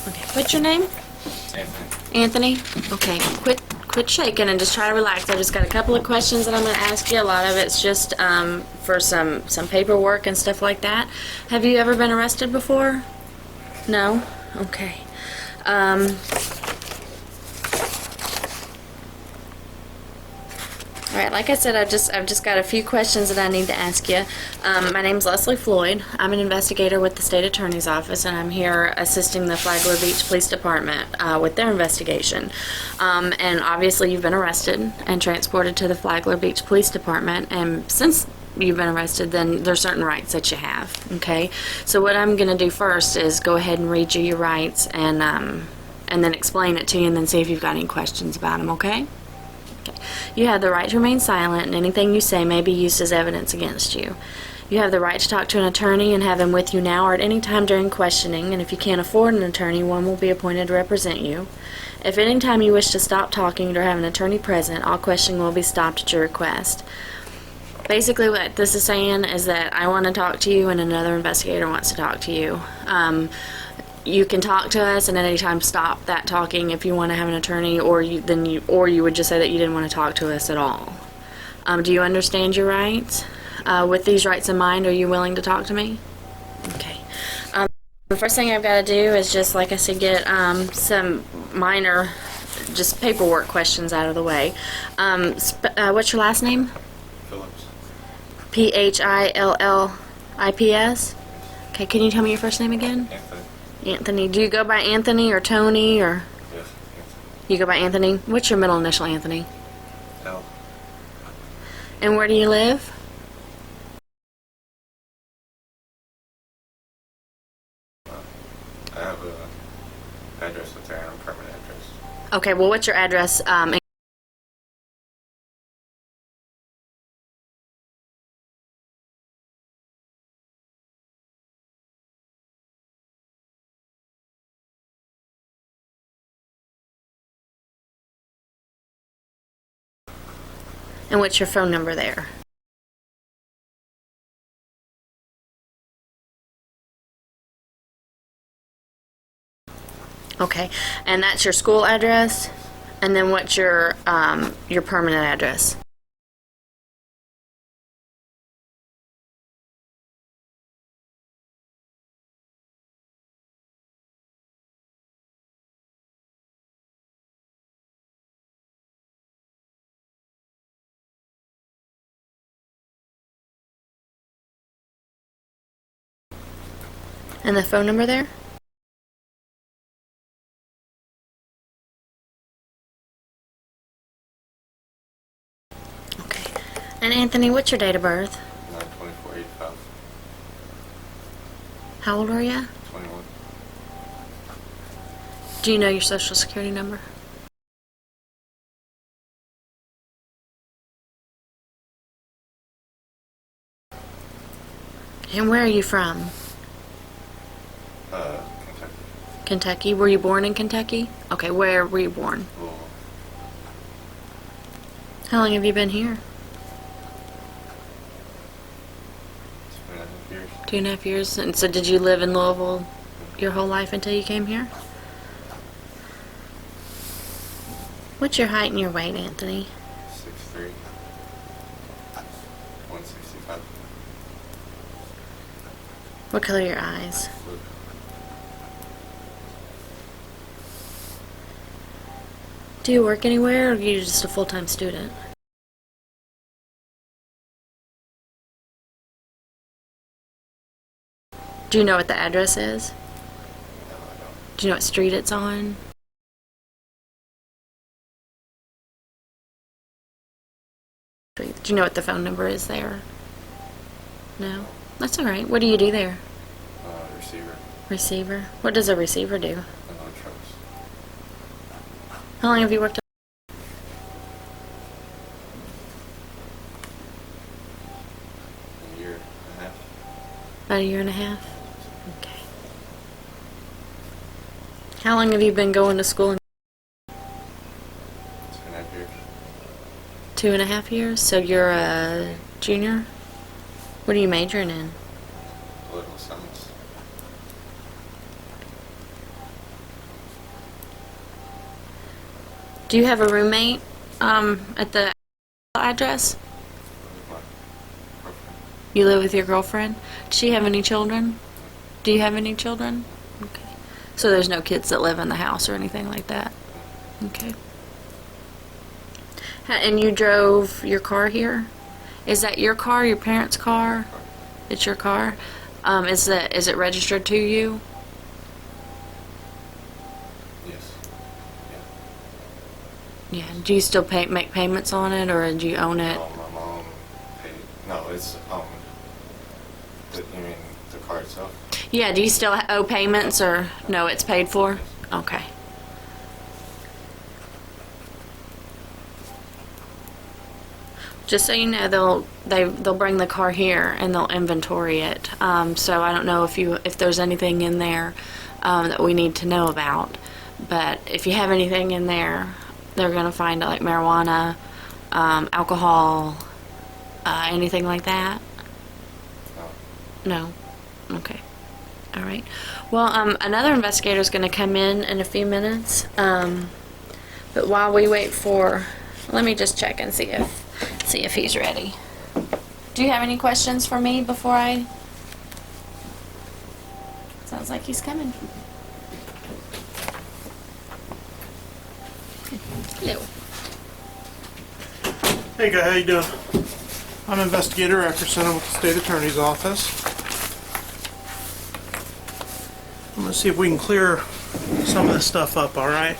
Okay, what's your name? Anthony. Anthony? Okay, quit shaking and just try to relax. I just got a couple of questions that I'm going to ask you. A lot of it's just for some paperwork and stuff like that. Have you ever been arrested before? No? Okay. Alright, like I said, I've just got a few questions that I need to ask you. My name's Leslie Floyd. I'm an investigator with the State Attorney's Office, and I'm here assisting the Flagler Beach Police Department with their investigation. And obviously you've been arrested and transported to the Flagler Beach Police Department, and since you've been arrested, then there's certain rights that you have, okay? So what I'm going to do first is go ahead and read you your rights and then explain it to you and then see if you've got any questions about them, okay? You have the right to remain silent, and anything you say may be used as evidence against you. You have the right to talk to an attorney and have him with you now or at any time during questioning, and if you can't afford an attorney, one will be appointed to represent you. If at any time you wish to stop talking or have an attorney present, all questioning will be stopped at your request. Basically what this is saying is that I want to talk to you and another investigator wants to talk to you. You can talk to us and at any time stop that talking if you want to have an attorney, or you would just say that you didn't want to talk to us at all. Do you understand your rights? With these rights in mind, are you willing to talk to me? Okay. The first thing I've got to do is just, like I said, get some minor, just paperwork questions out of the way. What's your last name? Phillips. Phillips? Okay, can you tell me your first name again? Anthony. Anthony. Do you go by Anthony or Tony or? Yes, Anthony. You go by Anthony? What's your middle initial, Anthony? L. And where do you live? I have a address up there, a permanent address. Okay, well, what's your address? And what's your phone number there? Okay, and that's your school address? And then what's your permanent address? And the phone number there? Okay. And Anthony, what's your date of birth? 9/24/85. How old are you? 21. Do you know your social security number? And where are you from? Kentucky. Kentucky. Were you born in Kentucky? Okay, where were you born? Louisville. How long have you been here? 2.5 years. 2.5 years. And so did you live in Louisville your whole life until you came here? What's your height and your weight, Anthony? 6'3". 165. What color are your eyes? Blue. Do you work anywhere, or are you just a full-time student? Do you know what the address is? No, I don't. Do you know what street it's on? Do you know what the phone number is there? No? That's alright. What do you do there? Receiver. Receiver? What does a receiver do? Trucks. How long have you worked? A year and a half. About a year and a half? Okay. How long have you been going to school? 2.5 years. 2.5 years? So you're a junior? What are you majoring in? Political science. Do you have a roommate at the address? With my girlfriend. You live with your girlfriend? Does she have any children? Do you have any children? Okay. So there's no kids that live in the house or anything like that? Okay. And you drove your car here? Is that your car, your parents' car? It's your car? Is it registered to you? Yes. Yeah. Do you still make payments on it, or do you own it? No, my mom paid. No, it's owned. You mean the car itself? Yeah. Do you still owe payments, or no? It's paid for. Okay. Just so you know, they'll bring the car here and they'll inventory it. So I don't know if there's anything in there that we need to know about. But if you have anything in there, they're gonna find like marijuana, alcohol, anything like that. No. No. Okay. All right. Well, another investigator is gonna come in a few minutes. But while we wait let me just check and see if he's ready. Do you have any questions for me before I... Sounds like he's coming. Hello. Hey guy, how you doing? I'm investigator Eckerson with the state attorney's office. I'm gonna see if we can clear some of this stuff up, alright?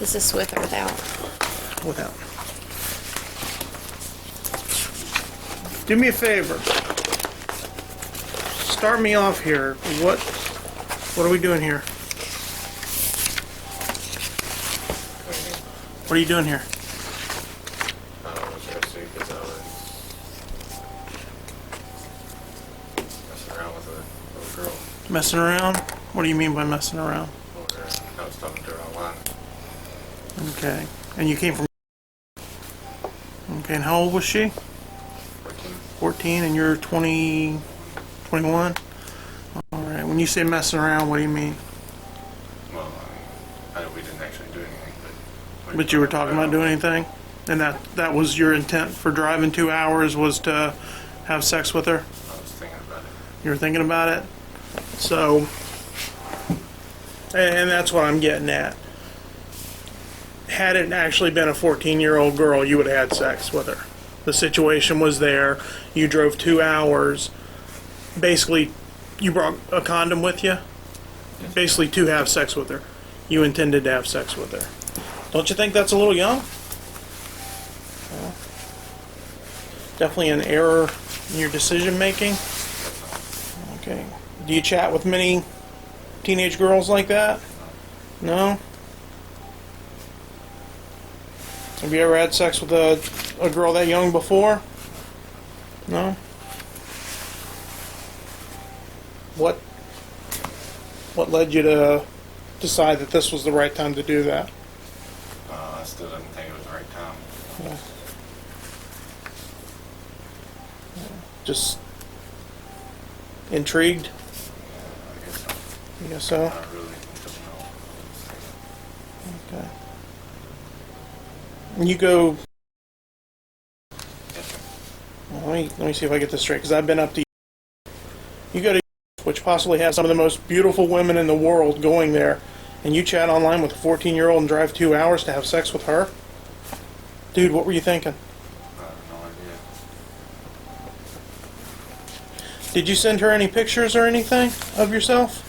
Is this with or without? Without. Do me a favor. Start me off here. What are we doing here? What are you doing here? I was arrested because I was messing around with a little girl. Messing around? What do you mean by messing around? I was talking to her online. Okay. And you came from... Okay, and how old was she? 14. 14, and you're 20... 21? Alright, when you say messing around, what do you mean? Well, we didn't actually do anything, but... But you were talking about doing anything? And that was your intent for driving 2 hours, was to have sex with her? I was thinking about it. You were thinking about it? So... And that's what I'm getting at. Had it actually been a 14-year-old girl, you would have had sex with her. The situation was there. You drove 2 hours. Basically, you brought a condom with you. Basically, to have sex with her. You intended to have sex with her. Don't you think that's a little young? Well, definitely an error in your decision making. Okay. Do you chat with many teenage girls like that? No? Have you ever had sex with a girl that young before? No? What led you to decide that this was the right time to do that? I still didn't think it was the right time. Yeah. Just intrigued? I guess so. I guess so. I really don't know. Okay. And you go... Yes, sir. Well, let me see if I get this straight, because I've been up to... You go to... which possibly has some of the most beautiful women in the world going there, and you chat online with a 14-year-old and drive 2 hours to have sex with her? Dude, what were you thinking? I have no idea. Did you send her any pictures or anything of yourself?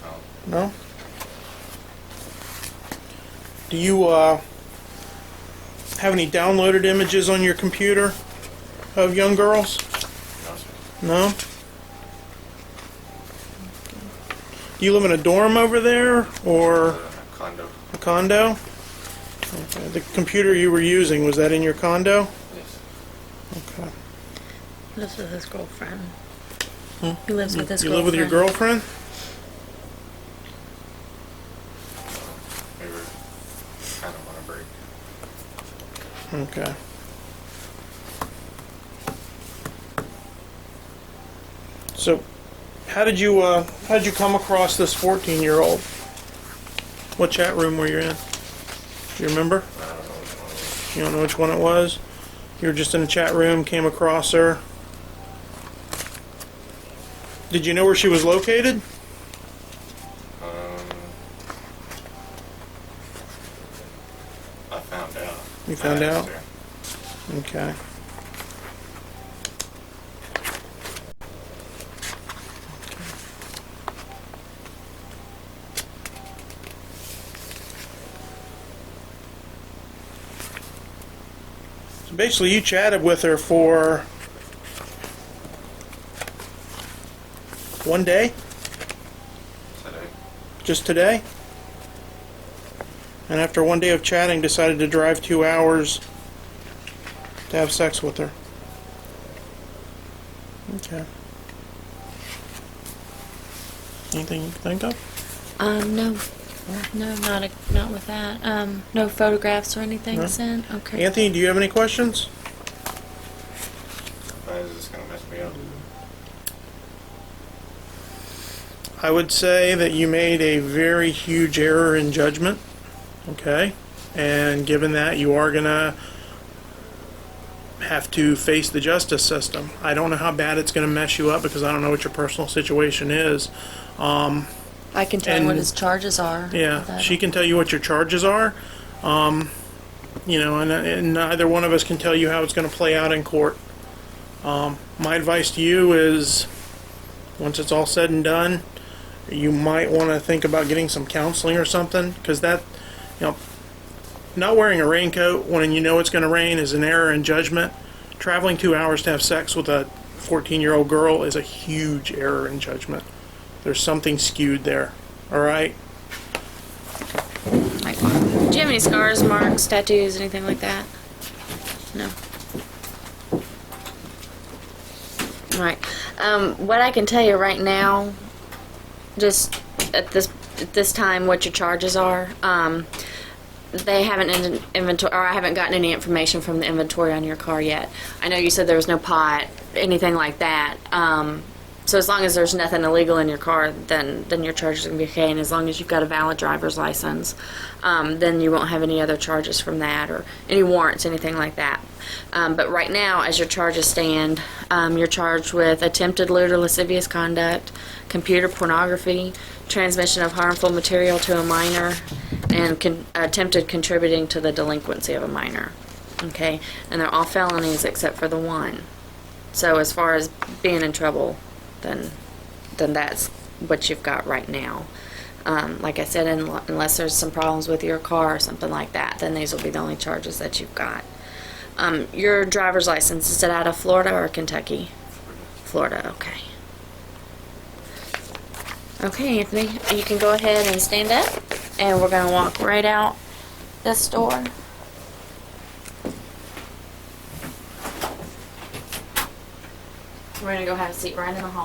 No. No? Do you have any downloaded images on your computer of young girls? No, sir. No? Do you live in a dorm over there, or A condo. a condo? Okay. The computer you were using, was that in your condo? Yes. Okay. He lives with his girlfriend. He lives with his You girlfriend. live with your girlfriend? We were kind of on a break. Okay. So, How did you come across this 14-year-old? What chat room were you in? Do you remember? I don't know which one it was. You don't know which one it was? You were just in a chat room, came across her. Did you know where she was located? I found out. You found I out? asked her. Okay. So basically, you chatted with her for one day? Today. Just today? And after one day of chatting, decided to drive 2 hours to have sex with her. Okay. Anything you can think of? No. No, not with that. No photographs or anything No. sent? Okay. Anthony, do you have any questions? Why is this gonna mess me up? I would say that you made a very huge error in judgment. Okay? And given that, you are going to have to face the justice system. I don't know how bad it's going to mess you up because I don't know what your personal situation is. I can tell you what his charges are. Yeah, she can tell you what your charges are. You know, and neither one of us can tell you how it's going to play out in court. My advice to you is, once it's all said and done, you might want to think about getting some counseling or something, because that, you know, not wearing a raincoat when you know it's going to rain is an error in judgment. Traveling 2 hours to have sex with a 14-year-old girl is a huge error in judgment. There's something skewed there. All right? Like, do you have any scars, marks, tattoos, anything like that? No. All right. What I can tell you right now, just at this time, what your charges are. They haven't inventory, or I haven't gotten any information from the inventory on your car yet. I know you said there was no pot, anything like that. So as long as there's nothing illegal in your car, then your charges are going to be okay. And as long as you've got a valid driver's license, then you won't have any other charges from that or any warrants, anything like that. But right now, as your charges stand, you're charged with attempted lewd or lascivious conduct, computer pornography, transmission of harmful material to a minor, and attempted contributing to the delinquency of a minor. Okay? And they're all felonies except for the one. So as far as being in trouble, then that's what you've got right now. Like I said, unless there's some problems with your car or something like that, then these will be the only charges that you've got. Your driver's license, is it out of Florida or Kentucky? Florida, okay. Okay, Anthony, you can go ahead and stand up, and we're going to walk right out this door. We're going to go have a seat right in the hallway.